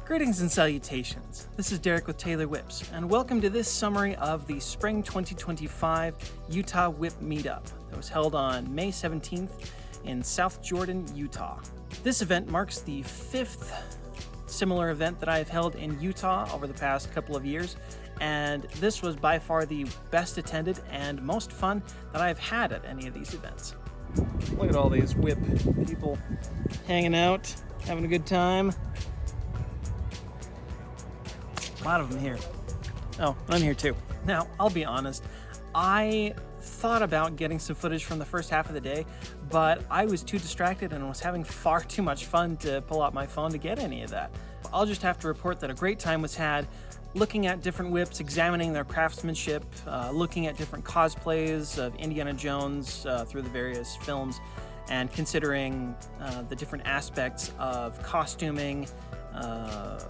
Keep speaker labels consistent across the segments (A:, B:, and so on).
A: Greetings and salutations. This is Derek with Taylor Whips, and welcome to this summary of the Spring 2025 Utah Whip Meetup that was held on May 17th in South Jordan, Utah. This event marks the fifth similar event that I have held in Utah over the past couple of years, and this was by far the best attended and most fun that I've had at any of these events. Look at all these whip people hanging out, having a good time. A lot of them here. Oh, I'm here too. Now, I'll be honest, I thought about getting some footage from the first half of the day, but I was too distracted and was having far too much fun to pull out my phone to get any of that. I'll just have to report that a great time was had looking at different whips, examining their craftsmanship, looking at different cosplays of Indiana Jones through the various films, and considering the different aspects of costuming,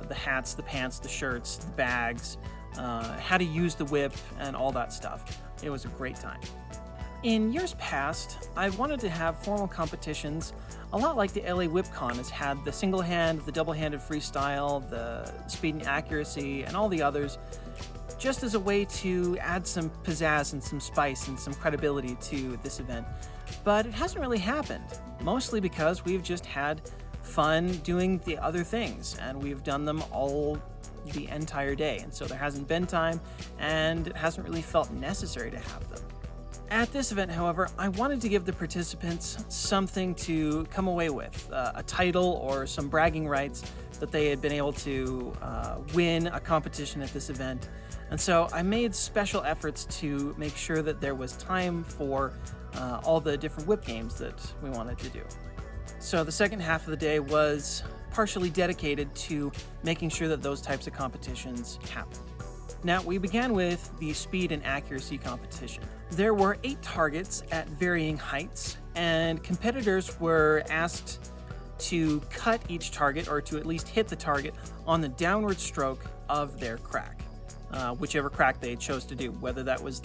A: the hats, the pants, the shirts, the bags, how to use the whip, and all that stuff. It was a great time. In years past, I wanted to have formal competitions, a lot like the LA WhipCon has had the single hand, the double-handed freestyle, the speed and accuracy, and all the others, just as a way to add some pizzazz and some spice and some credibility to this event. But it hasn't really happened, mostly because we've just had fun doing the other things, and we've done them all the entire day, and so there hasn't been time, and it hasn't really felt necessary to have them. At this event, however, I wanted to give the participants something to come away with, a title or some bragging rights that they had been able to win a competition at this event. And so I made special efforts to make sure that there was time for all the different whip games that we wanted to do. So the second half of the day was partially dedicated to making sure that those types of competitions happened. Now, we began with the speed and accuracy competition. There were 8 targets at varying heights, and competitors were asked to cut each target, or to at least hit the target, on the downward stroke of their crack, whichever crack they chose to do, whether that was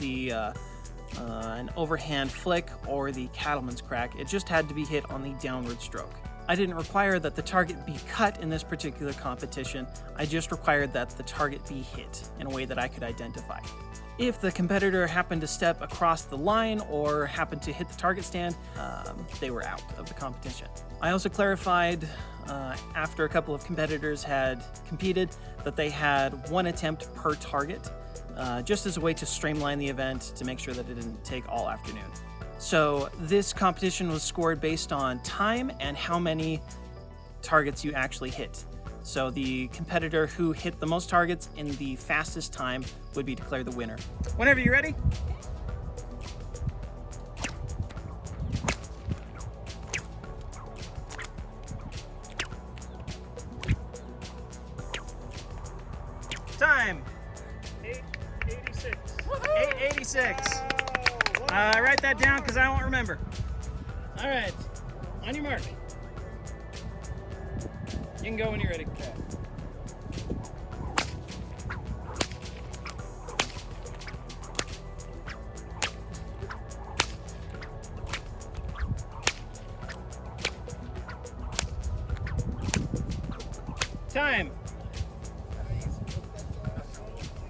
A: an overhand flick or the cattleman's crack. It just had to be hit on the downward stroke. I didn't require that the target be cut in this particular competition. I just required that the target be hit in a way that I could identify. If the competitor happened to step across the line or happened to hit the target stand, they were out of the competition. I also clarified after a couple of competitors had competed that they had 1 attempt per target, just as a way to streamline the event to make sure that it didn't take all afternoon. So this competition was scored based on time and how many targets you actually hit. So the competitor who hit the most targets in the fastest time would be declared the winner. Whenever you're ready. Time.
B: 8:86.
A: 8:86. Write that down because I won't remember. All right, on your mark. You can go when you're ready. Okay. Time.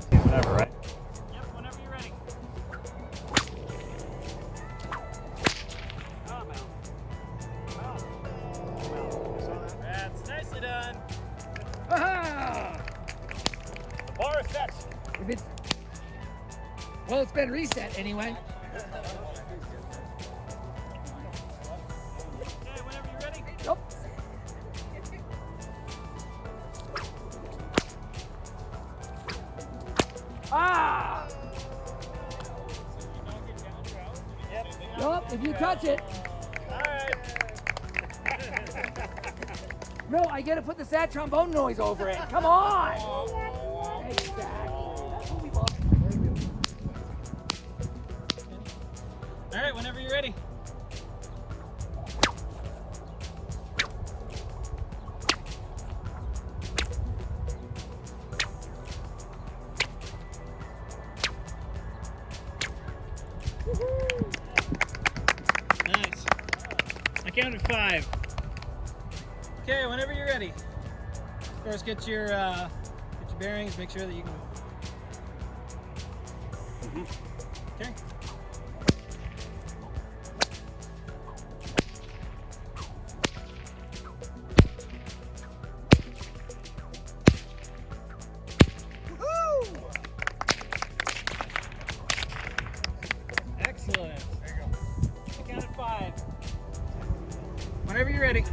B: Whatever, right?
A: Yep, whenever you're ready. That's nicely done.
C: Aha!
B: The bar is set.
C: Well, it's been reset anyway.
A: Okay, whenever you're ready.
C: Nope. Ah! Nope, if you touch it.
A: Alright.
C: No, I gotta put the sad trombone noise over it. Come on! Exactly. That's what we love.
A: Alright, whenever you're ready. Nice. I counted 5. Okay, whenever you're ready. First, get your bearings. Make sure that you can. Okay. Excellent. There you go. Count at 5. Whenever you're ready.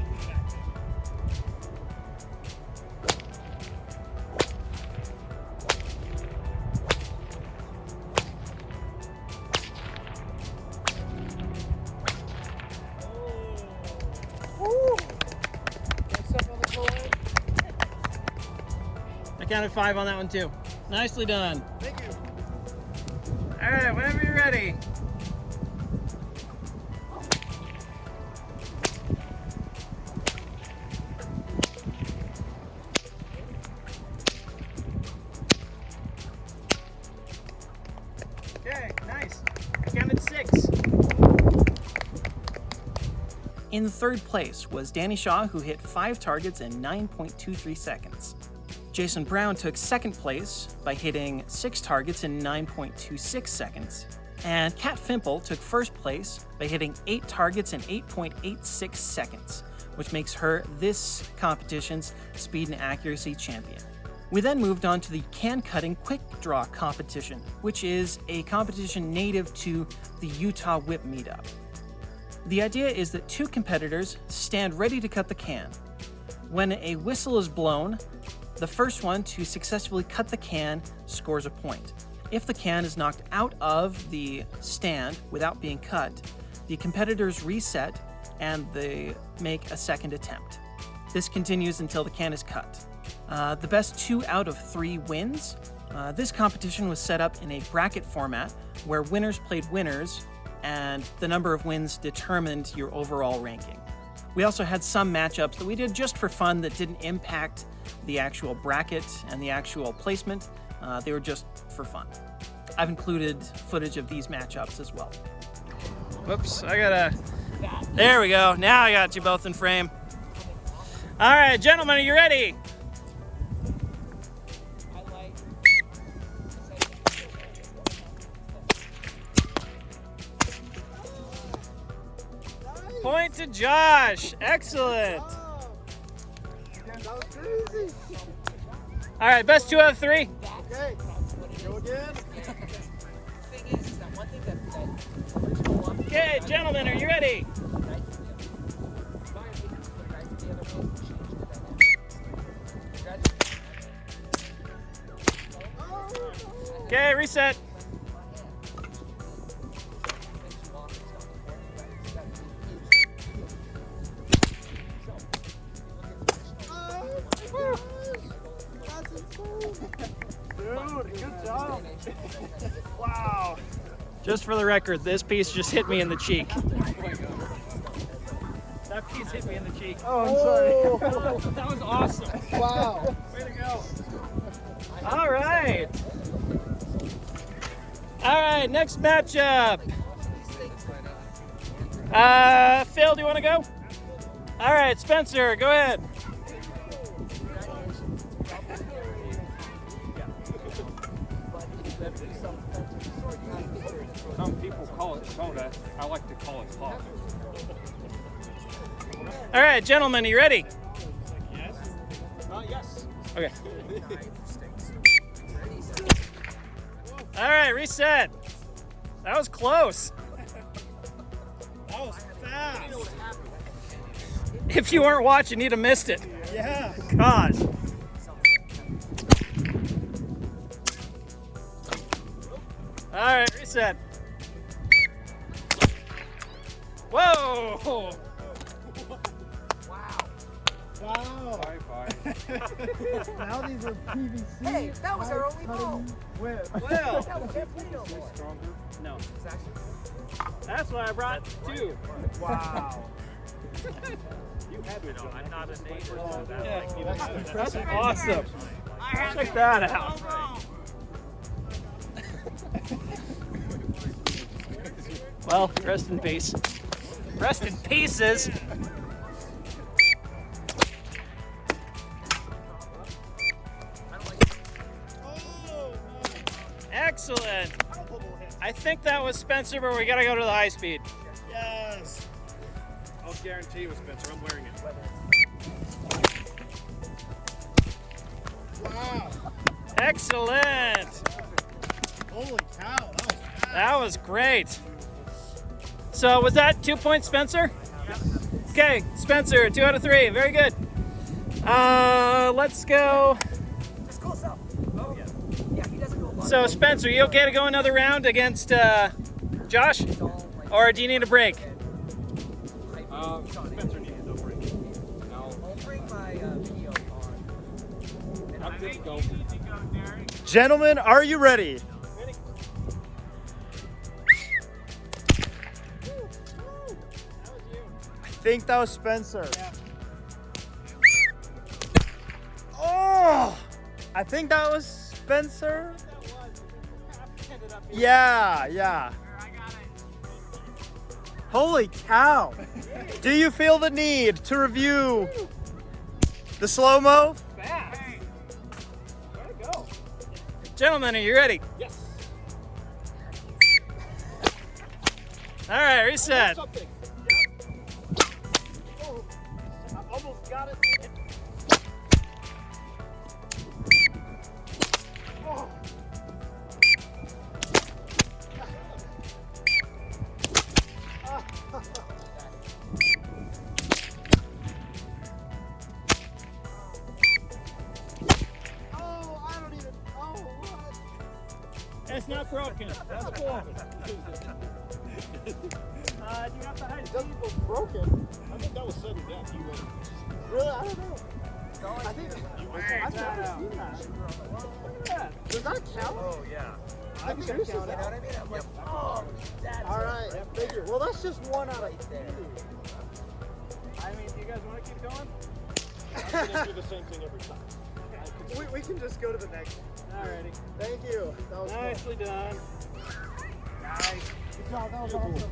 A: I counted 5 on that one too. Nicely done.
D: Thank you.
A: All right, whenever you're ready. Okay, nice. I counted 6. In third place was Danny Shaw, who hit 5 targets in 9.23 seconds. Jason Brown took second place by hitting 6 targets in 9.26 seconds. And Kat Fimple took first place by hitting 8 targets in 8.86 seconds, which makes her this competition's speed and accuracy champion. We then moved on to the can cutting quick draw competition, which is a competition native to the Utah Whip Meetup. The idea is that 2 competitors stand ready to cut the can. When a whistle is blown, the first one to successfully cut the can scores a point. If the can is knocked out of the stand without being cut, the competitors reset and they make a second attempt. This continues until the can is cut. The best 2 out of 3 wins. This competition was set up in a bracket format where winners played winners and the number of wins determined your overall ranking. We also had some matchups that we did just for fun that didn't impact the actual bracket and the actual placement. They were just for fun. I've included footage of these matchups as well. Whoops, there we go. Now I got you both in frame. All right, gentlemen, are you ready? Point to Josh. Excellent.
D: That was crazy.
A: All right, best 2 out of 3.
D: Okay. Go again.
A: Okay, gentlemen, are you ready? Okay, reset.
D: Dude, good job. Wow.
A: Just for the record, this piece just hit me in the cheek. That piece hit me in the cheek.
D: Oh, I'm sorry.
A: That was awesome.
D: Wow.
A: Way to go. All right. All right, next matchup. Phil, do you want to go? All right, Spencer, go ahead.
B: Some people call it soda. I like to call it coffee.
A: All right, gentlemen, are you ready?
B: Yes. Yes.
A: Okay. All right, reset. That was close.
B: That was fast.
A: If you weren't watching, you'd have missed it.
B: Yeah.
A: Gosh. All right, reset. Whoa!
D: Wow.
B: Bye-bye.
D: Now these are PVC.
C: Hey, that was our only ball.
D: Whip.
A: Well,
C: That was can't play no more.
B: Stronger.
A: no. That's why I brought 2.
D: Wow.
B: You had to. I'm not a neighbor, so that
A: Yeah, that's awesome. Check that out. Well, rest in peace. Rest in pieces. I think that was Spencer, but we gotta go to the high speed.
B: Yes. I'll guarantee you, Spencer. I'm wearing it.
D: Wow.
A: Excellent.
D: Holy cow. That was fast.
A: That was great. So was that 2 points, Spencer? Okay, Spencer, 2 out of 3. Very good. Let's go.
C: Just close up. Oh, yeah, he doesn't go long.
A: So Spencer, you okay to go another round against Josh? Or do you need a break?
B: Spencer needs no break.
C: I'll bring my video on. And
B: I'm good to go.
D: Gentlemen, are you ready? I think that was Spencer. Oh! I think that was Spencer. Yeah. Holy cow. Do you feel the need to review the slow-mo?
A: Fast. Way to go. Gentlemen, are you ready?
B: Yes.
A: All right, reset.
B: Something. Oh, I almost got it. Oh.
D: Oh, I don't even. Oh, what?
A: It's not broken. That's cool.
B: Do you have the high
D: It doesn't look broken.
B: I think that was sudden death. You went.
D: Really? I don't know. I think I've never seen that. Look at that. Does that count?
B: Oh yeah.
D: I think this is
C: You know what I mean? I'm like, oh, that's
D: all right. Figure. Well, that's just one out of
C: right there.
B: I mean, do you guys want to keep going? I'm gonna do the same thing every time.
D: We can just go to the next.
B: Alrighty.
D: Thank you. That was fun.
B: Nicely done.
D: Nice. Good job. That was awesome.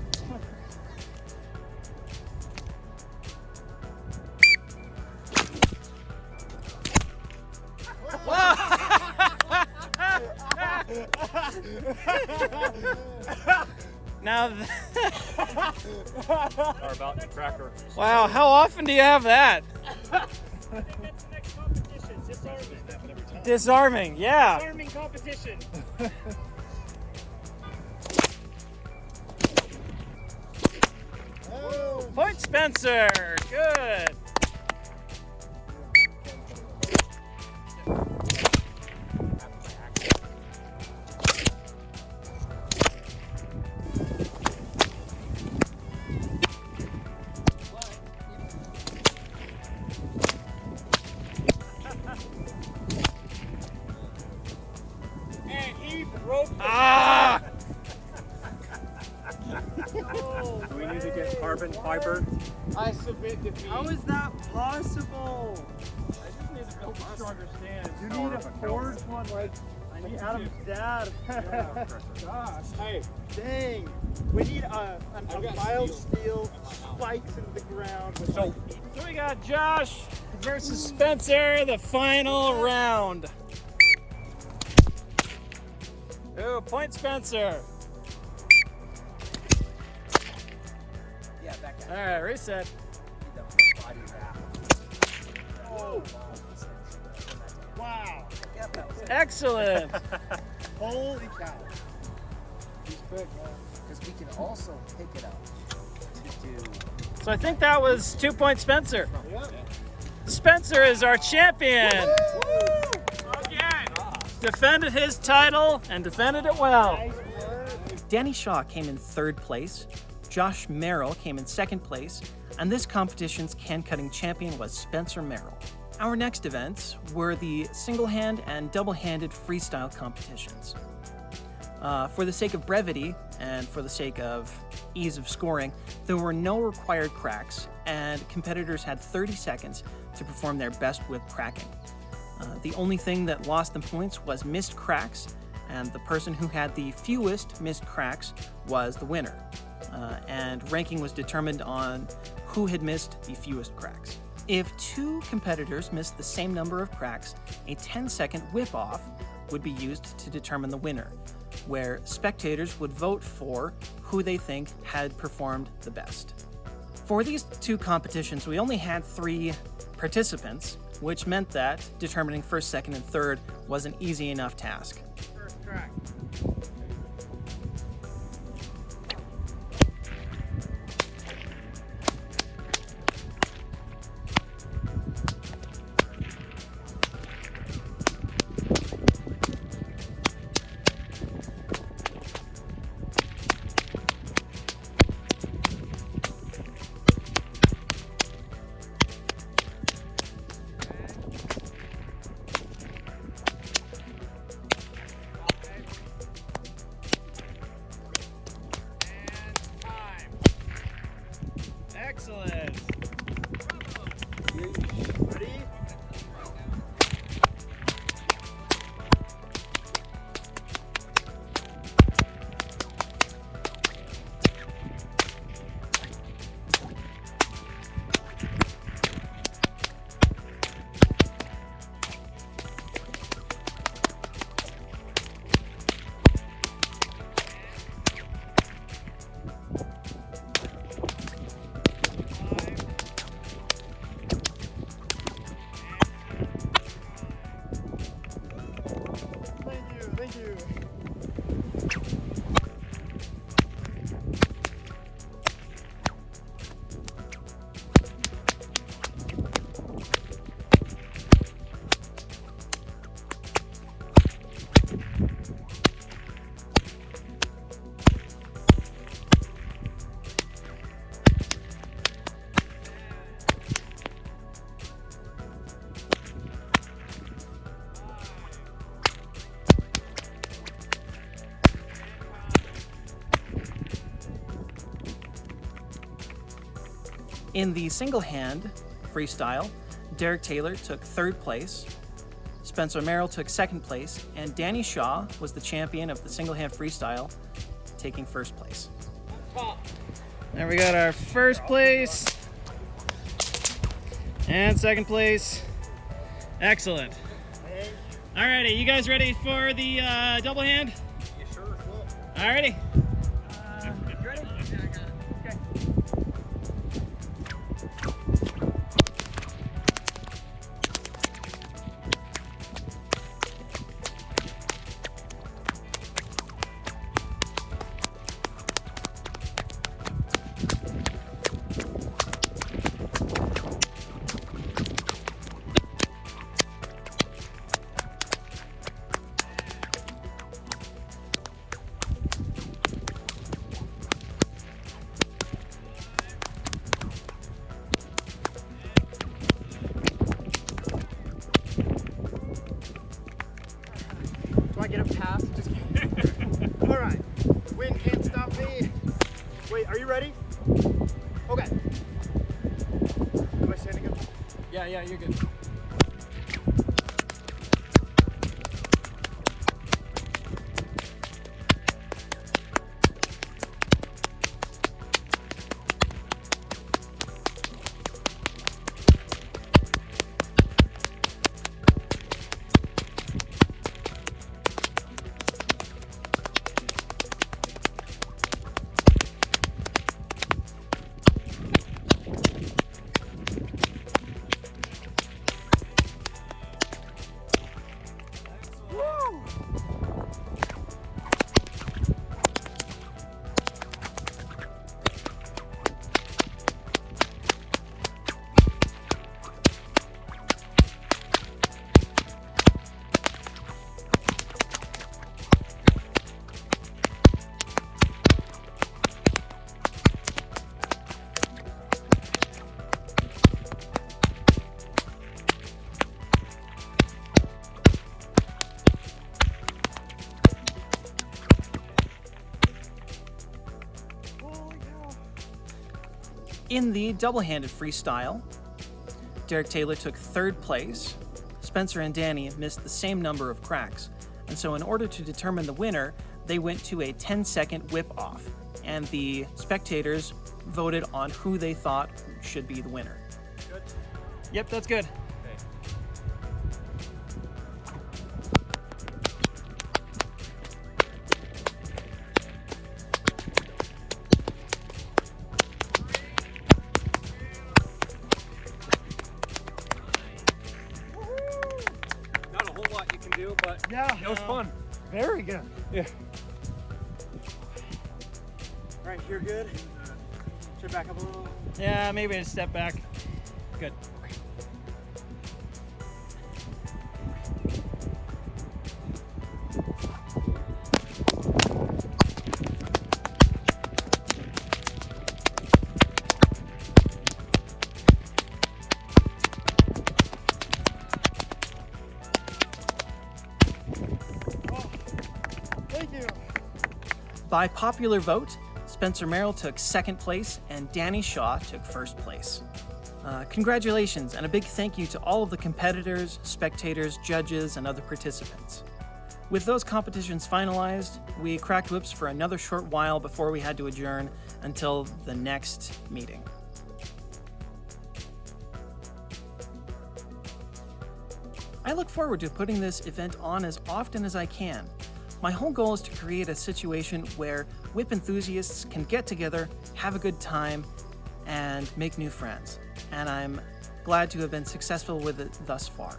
A: Now,
B: Or about the tracker.
A: wow, how often do you have that?
B: I think that's the next competition. Disarming.
A: Disarming, yeah.
B: Disarming competition.
D: Oh.
A: Point Spencer, good.
B: And he broke the
A: Ah!
B: Do we need to get carbon fiber?
D: I submit defeat. How is that possible?
B: I just need to build a stronger stand.
D: You need a forged one like Adam's dad.
B: Gosh. Hey,
D: Dang. We need a
B: got
D: mild steel spikes into the ground with
B: So-
A: So we got Josh versus Spencer, the final round. Ooh, point Spencer.
C: Yeah, back
A: All right, reset.
C: body wrap.
D: Oh. Wow.
C: Yep, that was it.
A: Excellent.
D: Holy cow.
C: He's quick, man. Because we can also pick it up to do.
A: So I think that was 2 point Spencer.
D: Yep.
A: Spencer is our champion.
B: again.
A: Defended his title and defended it well.
D: Nice work.
A: Danny Shaw came in 3rd place, Josh Merrill came in 2nd place, and this competition's can-cutting champion was Spencer Merrill. Our next events were the single-hand and double-handed freestyle competitions. For the sake of brevity and for the sake of ease of scoring, there were no required cracks, and competitors had 30 seconds to perform their best whip cracking. The only thing that lost them points was missed cracks, and the person who had the fewest missed cracks was the winner. And ranking was determined on who had missed the fewest cracks. If 2 competitors missed the same number of cracks, a 10-second whip-off would be used to determine the winner. where spectators would vote for who they think had performed the best. For these two competitions, we only had 3 participants, which meant that determining first, second, and third was an easy enough task.
B: First track. Excellent.
D: Ready? Thank you.
A: In the single-hand freestyle, Derek Taylor took 3rd place, Spencer Merrill took 2nd place, and Danny Shaw was the champion of the single-hand freestyle, taking 1st place. There we got our 1st place and 2nd place. Excellent. Alrighty, you guys ready for the double hand?
D: You sure will.
A: Alrighty.
C: Ready? Yeah, I got it. Okay.
D: Do I get a pass? Just kidding. All right. The wind can't stop me. Wait, are you ready? Okay. Am I standing up?
C: Yeah, you're good.
A: In the double-handed freestyle, Derek Taylor took 3rd place. Spencer and Danny missed the same number of cracks, and so in order to determine the winner, they went to a 10-second whip-off, and the spectators voted on who they thought should be the winner.
B: Good.
A: Yep, that's good.
B: but
D: Yeah.
B: it was fun.
D: Very good.
B: Yeah.
D: All right, you're good. Should back up a little.
A: Yeah, maybe a step back. Good.
D: Thank you.
A: By popular vote, Spencer Merrill took second place and Danny Shaw took first place. Congratulations and a big thank you to all of the competitors, spectators, judges, and other participants. With those competitions finalized, we cracked whips for another short while before we had to adjourn until the next meeting. I look forward to putting this event on as often as I can. My whole goal is to create a situation where whip enthusiasts can get together, have a good time, and make new friends. And I'm glad to have been successful with it thus far.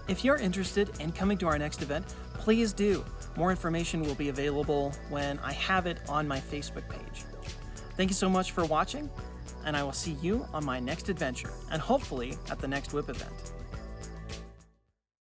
A: If you're interested in coming to our next event, please do. More information will be available when I have it on my Facebook page. Thank you so much for watching, and I will see you on my next adventure, and hopefully at the next whip event.